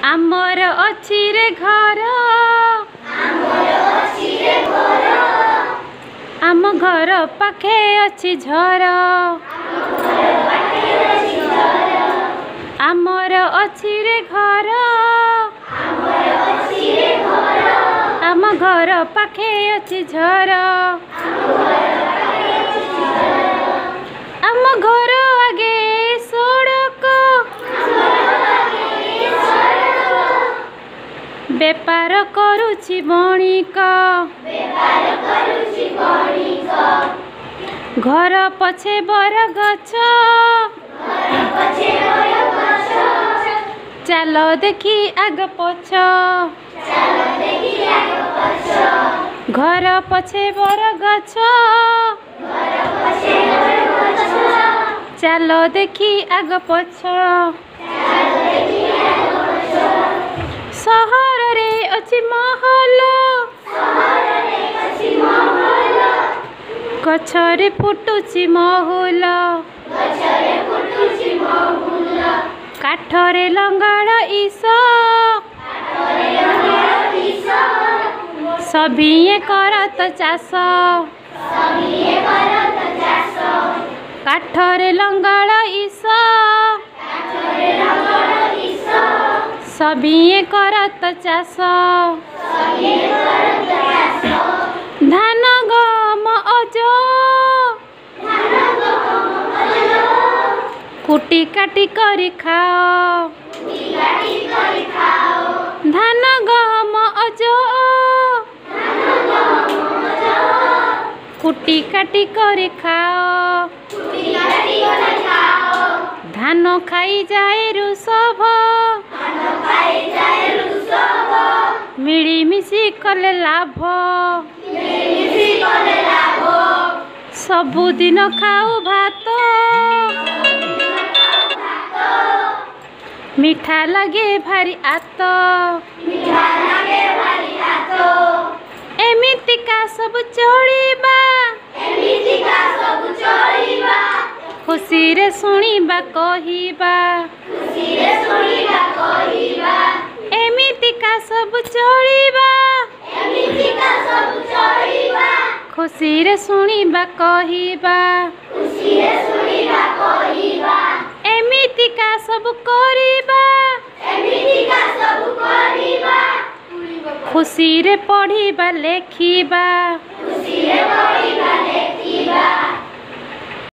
आमर अछि रे घर आम घर पाखे अछि झर आमर अछि रे घर आम घर पाखे अछि झर आम घर आगे सड़क बेपार करुछि बणिक घर पछे बर गछ चल देखी आग पछ घर पछे बर गछ चल देखी आग पछ सहर रे अछि महल गछरे फुटुछि महुल काठरे लंगाड़ ईश सभिए करत चाष काठरे लंगाड़ ईश सभिए करत चाष धान गम अज कुटी काटी करी खाओ धान गम अज कुटी काटी करी खाओ धान खाई जाए रुसभ मिलीमिशी कले लाभ सबुदिन खाऊ भात मिठा लगे भारी आत एमितिका सब चलिबा खुशी रे सुनिबा कहिबा एमितिका सब चलिबा खुशी रे सुनिबा कहिबा एमितिका सब करिबा खुशी रे पढ़िबा लेखिबा